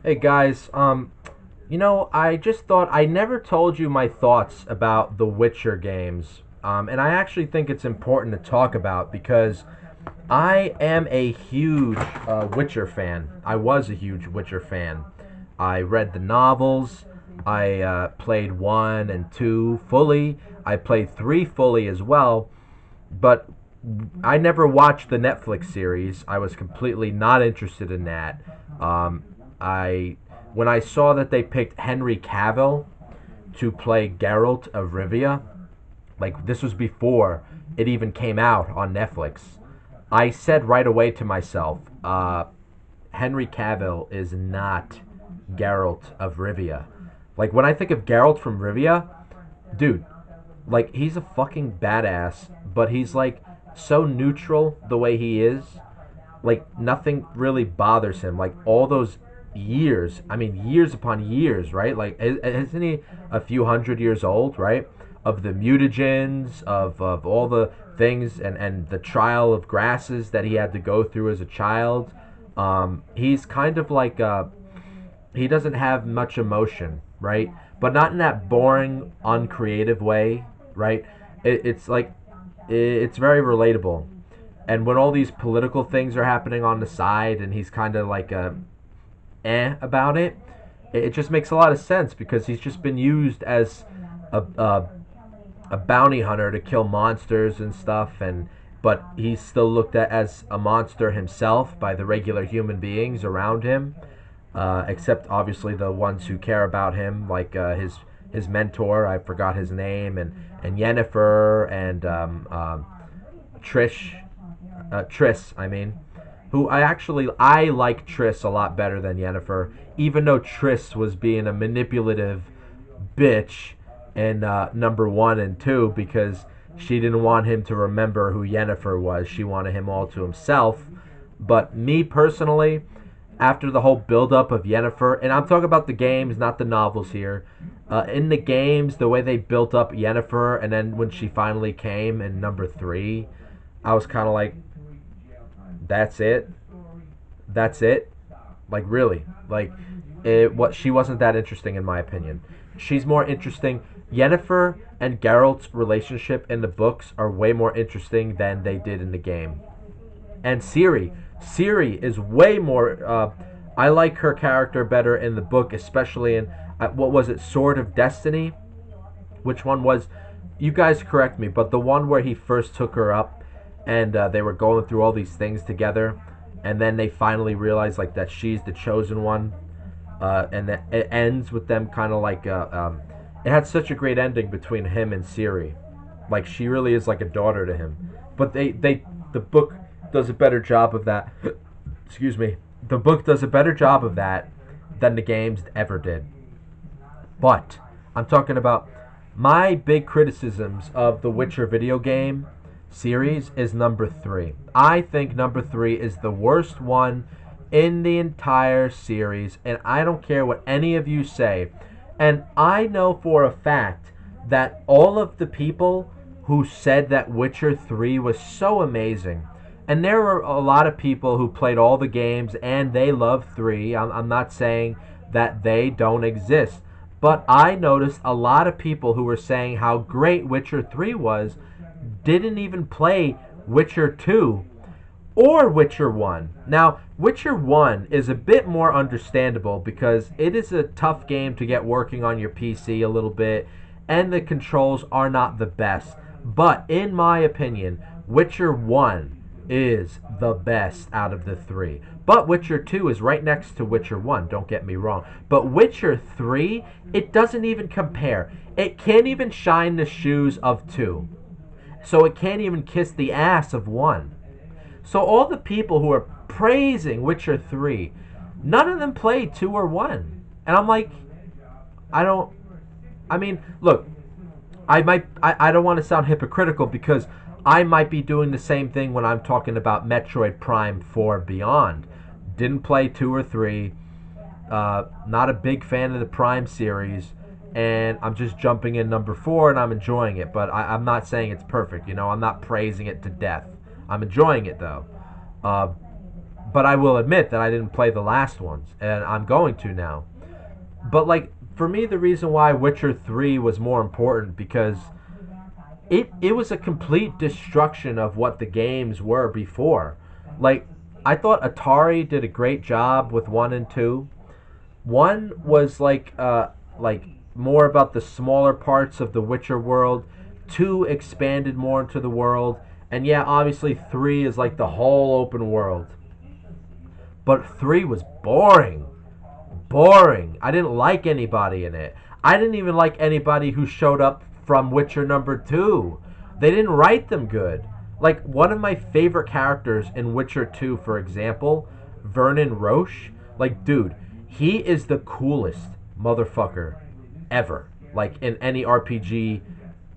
Hey guys, I just thought I never told you my thoughts about the Witcher games. And I actually think it's important to talk about because I am a huge Witcher fan. I was a huge Witcher fan. I read the novels. I played 1 and 2 fully. I played 3 fully as well. But I never watched the Netflix series. I was completely not interested in that. Um, I when I saw that they picked Henry Cavill to play Geralt of Rivia, like this was before it even came out on Netflix, I said right away to myself, Henry Cavill is not Geralt of Rivia. Like when I think of Geralt from Rivia, dude, like he's a fucking badass, but he's like so neutral the way he is. Like nothing really bothers him. Like all those years, I mean years upon years, right? Like isn't he a few hundred years old, right? Of the mutagens, of all the things and the trial of grasses that he had to go through as a child. He's kind of like he doesn't have much emotion, right? But not in that boring, uncreative way, right? It's like it's very relatable. And when all these political things are happening on the side, and he's kind of like about it, it just makes a lot of sense because he's just been used as a bounty hunter to kill monsters and stuff, and but he's still looked at as a monster himself by the regular human beings around him, except obviously the ones who care about him, like his mentor. I forgot his name, and Yennefer and Triss. I mean, who I like Triss a lot better than Yennefer, even though Triss was being a manipulative bitch in number 1 and 2 because she didn't want him to remember who Yennefer was. She wanted him all to himself. But me personally, after the whole build-up of Yennefer, and I'm talking about the games, not the novels here. In the games, the way they built up Yennefer, and then when she finally came in number 3, I was kind of like, that's it? That's it? Like, really? Like, what? She wasn't that interesting in my opinion. She's more interesting. Yennefer and Geralt's relationship in the books are way more interesting than they did in the game. And Ciri is way more. I like her character better in the book, especially in what was it, Sword of Destiny? Which one was? You guys correct me, but the one where he first took her up, and they were going through all these things together, and then they finally realize like that she's the chosen one, and that it ends with them kind of like it had such a great ending between him and Ciri. Like she really is like a daughter to him. But the book does a better job of that. Excuse me. The book does a better job of that than the games ever did. But I'm talking about my big criticisms of the Witcher video game series is number 3. I think number 3 is the worst one in the entire series, and I don't care what any of you say. And I know for a fact that all of the people who said that Witcher 3 was so amazing, and there were a lot of people who played all the games and they love 3. I'm not saying that they don't exist. But I noticed a lot of people who were saying how great Witcher 3 was didn't even play Witcher 2 or Witcher 1. Now, Witcher 1 is a bit more understandable because it is a tough game to get working on your PC a little bit, and the controls are not the best. But in my opinion, Witcher 1 is the best out of the 3. But Witcher 2 is right next to Witcher 1, don't get me wrong. But Witcher 3, it doesn't even compare. It can't even shine the shoes of 2. So it can't even kiss the ass of 1. So all the people who are praising Witcher 3, none of them played 2 or 1. And I'm like, I don't, I mean, look, I don't want to sound hypocritical because I might be doing the same thing when I'm talking about Metroid Prime 4 Beyond. Didn't play 2 or 3, not a big fan of the Prime series, and I'm just jumping in number 4 and I'm enjoying it, but I'm not saying it's perfect, I'm not praising it to death. I'm enjoying it though. but I will admit that I didn't play the last ones, and I'm going to now. But like for me, the reason why Witcher 3 was more important because it was a complete destruction of what the games were before. Like I thought Atari did a great job with 1 and 2. 1 was like more about the smaller parts of the Witcher world. 2 expanded more into the world, and yeah, obviously 3 is like the whole open world. But 3 was boring. Boring. I didn't like anybody in it. I didn't even like anybody who showed up from Witcher number 2. They didn't write them good. Like, one of my favorite characters in Witcher 2, for example, Vernon Roche. Like, dude, he is the coolest motherfucker ever. Like, in any RPG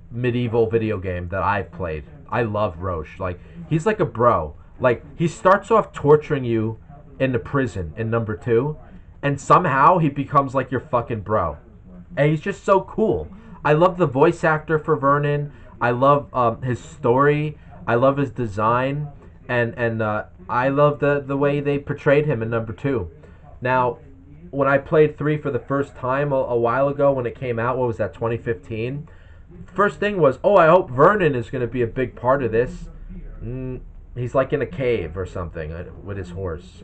medieval video game that I've played. I love Roche. Like, he's like a bro. Like, he starts off torturing you in the prison in number 2, and somehow he becomes like your fucking bro. And he's just so cool. I love the voice actor for Vernon. I love his story. I love his design, and I love the way they portrayed him in number 2. Now, when I played 3 for the first time a while ago when it came out, what was that, 2015? First thing was, oh, I hope Vernon is going to be a big part of this. He's like in a cave or something with his horse,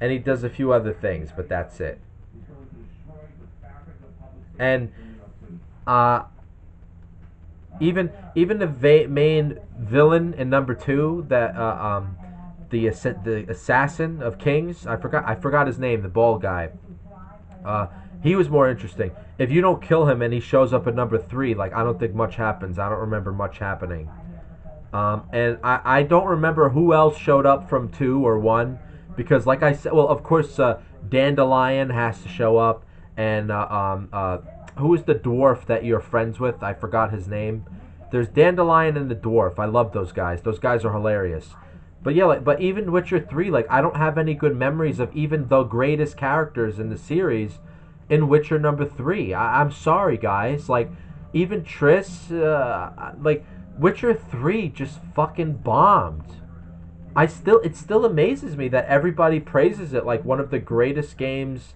and he does a few other things, but that's it. And even the main villain in number 2, that the assassin of kings, I forgot his name, the bald guy. He was more interesting. If you don't kill him and he shows up at number 3, like, I don't think much happens. I don't remember much happening. And I don't remember who else showed up from 2 or 1, because like I said, well, of course, Dandelion has to show up, and who is the dwarf that you're friends with? I forgot his name. There's Dandelion and the dwarf. I love those guys. Those guys are hilarious. But yeah, like, but even Witcher 3, like, I don't have any good memories of even the greatest characters in the series in Witcher number 3. I'm sorry, guys. Like, even Triss, like, Witcher 3 just fucking bombed. It still amazes me that everybody praises it like one of the greatest games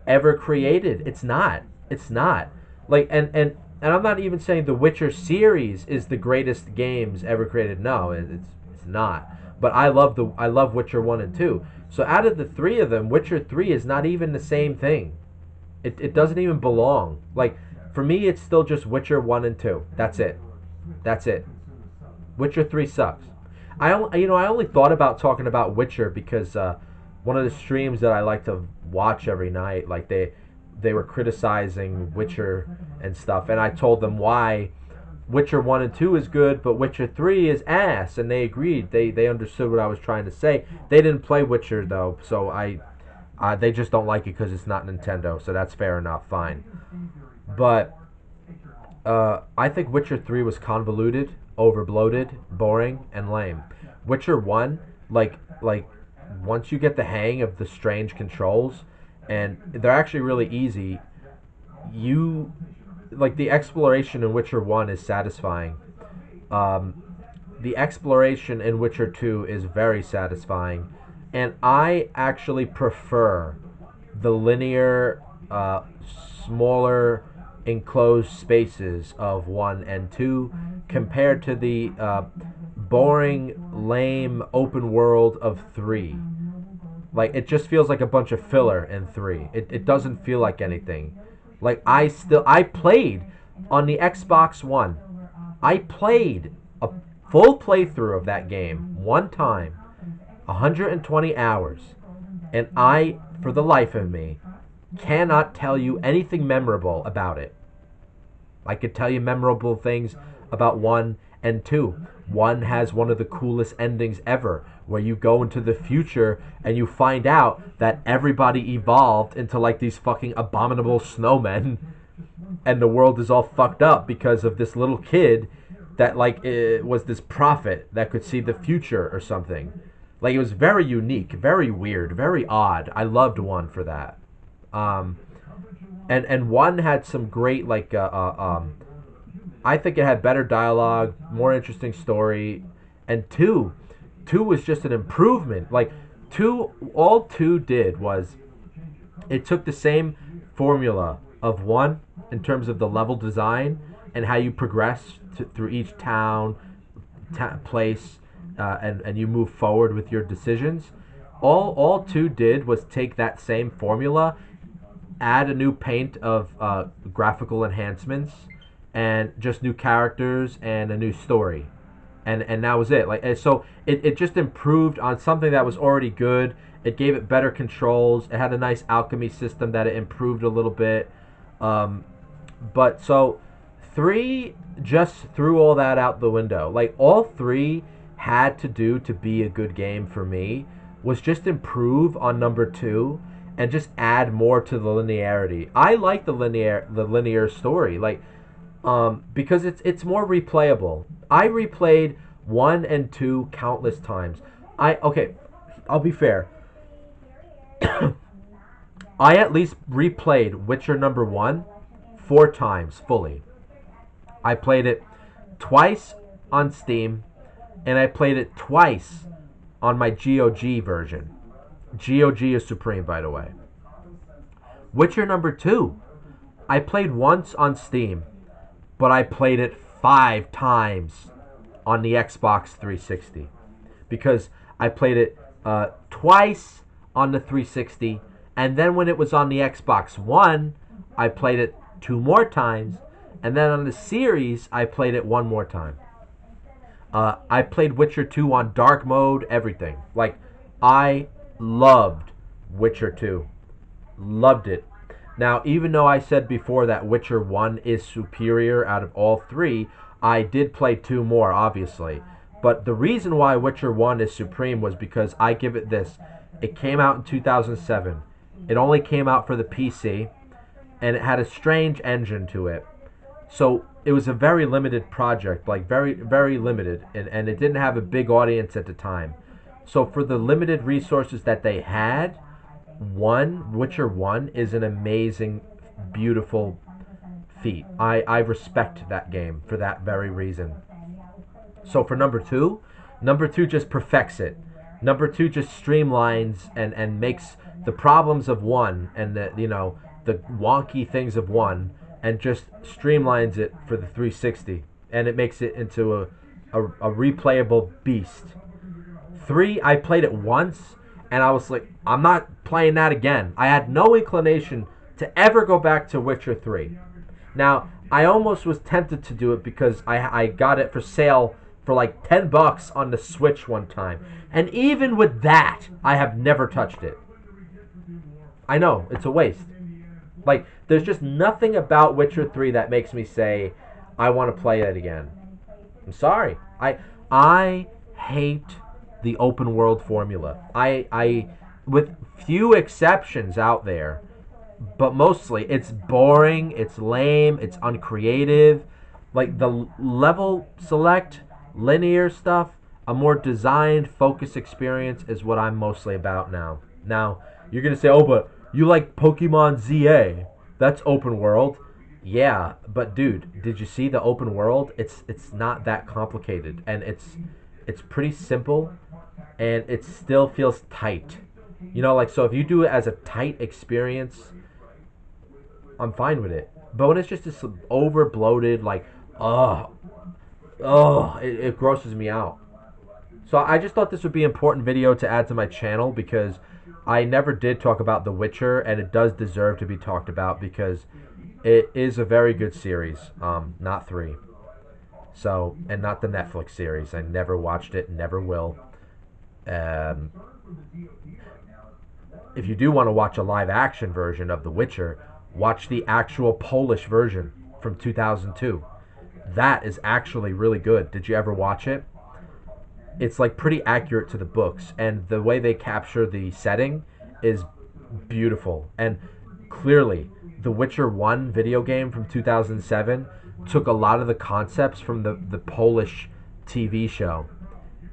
ever created. It's not. It's not. Like, and I'm not even saying the Witcher series is the greatest games ever created. No, it's not. But I love Witcher 1 and 2. So out of the 3 of them, Witcher 3 is not even the same thing. It doesn't even belong. Like, for me, it's still just Witcher 1 and 2. That's it. That's it. Witcher 3 sucks. I only thought about talking about Witcher because one of the streams that I like to watch every night, like they were criticizing Witcher and stuff, and I told them why Witcher 1 and 2 is good, but Witcher 3 is ass, and they agreed. They understood what I was trying to say. They didn't play Witcher though, so they just don't like it because it's not Nintendo, so that's fair enough, fine. But I think Witcher 3 was convoluted, overbloated, boring, and lame. Witcher 1, like once you get the hang of the strange controls, and they're actually really easy, you like the exploration in Witcher 1 is satisfying. The exploration in Witcher 2 is very satisfying, and I actually prefer the linear, smaller enclosed spaces of 1 and 2 compared to the boring, lame open world of 3. Like, it just feels like a bunch of filler in 3. It doesn't feel like anything. Like, I played on the Xbox One. I played a full playthrough of that game one time, 120 hours, and I, for the life of me, cannot tell you anything memorable about it. I could tell you memorable things about 1 and 2. 1 has one of the coolest endings ever, where you go into the future and you find out that everybody evolved into like these fucking abominable snowmen, and the world is all fucked up because of this little kid that like was this prophet that could see the future or something. Like, it was very unique, very weird, very odd. I loved 1 for that. And 1 had some great like I think it had better dialogue, more interesting story, and 2 was just an improvement. Like, All two did was it took the same formula of one in terms of the level design and how you progress through each town, place, and you move forward with your decisions. All two did was take that same formula, add a new paint of graphical enhancements, and just new characters and a new story, and that was it. It just improved on something that was already good. It gave it better controls. It had a nice alchemy system that it improved a little bit. Um, but so three just threw all that out the window. Like all three had to do to be a good game for me was just improve on number two and just add more to the linearity. I like the linear story, because it's more replayable. I replayed one and two countless times. I'll be fair. I at least replayed Witcher number one 4 times fully. I played it twice on Steam, and I played it twice on my GOG version. GOG is supreme, by the way. Witcher number two, I played once on Steam, but I played it 5 times on the Xbox 360 because I played it twice on the 360, and then when it was on the Xbox One, I played it 2 more times, and then on the series, I played it 1 more time. I played Witcher 2 on dark mode, everything. Like, I loved Witcher 2. Loved it. Now, even though I said before that Witcher 1 is superior out of all three, I did play 2 more, obviously. But the reason why Witcher 1 is supreme was because I give it this. It came out in 2007. It only came out for the PC, and it had a strange engine to it. So it was a very limited project, like very, very limited, and it didn't have a big audience at the time. So for the limited resources that they had, Witcher 1 is an amazing, beautiful feat. I respect that game for that very reason. So for number two just perfects it. Number two just streamlines and makes the problems of one and the wonky things of one and just streamlines it for the 360, and it makes it into a replayable beast. 3, I played it once and I was like, I'm not playing that again. I had no inclination to ever go back to Witcher 3. Now, I almost was tempted to do it because I got it for sale for like $10 on the Switch one time. And even with that, I have never touched it. I know, it's a waste. Like, there's just nothing about Witcher 3 that makes me say, I want to play it again. I'm sorry. I hate the open world formula. I with few exceptions out there, but mostly it's boring, it's lame, it's uncreative. Like the level select linear stuff, a more designed focused experience is what I'm mostly about now. Now, you're going to say, "Oh, but you like Pokemon ZA. That's open world." Yeah, but dude, did you see the open world? It's not that complicated, and it's pretty simple, and it still feels tight. So if you do it as a tight experience, I'm fine with it. But when it's just this over bloated, like, it grosses me out. So I just thought this would be an important video to add to my channel because I never did talk about The Witcher, and it does deserve to be talked about because it is a very good series. Not 3. So, and not the Netflix series. I never watched it, never will. If you do want to watch a live action version of The Witcher, watch the actual Polish version from 2002. That is actually really good. Did you ever watch it? It's like pretty accurate to the books, and the way they capture the setting is beautiful. And clearly, The Witcher 1 video game from 2007 took a lot of the concepts from the Polish TV show,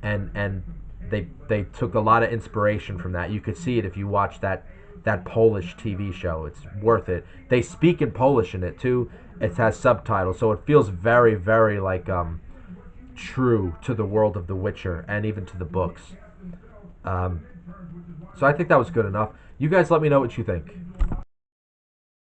and they took a lot of inspiration from that. You could see it if you watch that Polish TV show. It's worth it. They speak in Polish in it too. It has subtitles, so it feels very, very like true to the world of The Witcher and even to the books. So I think that was good enough. You guys let me know what you think.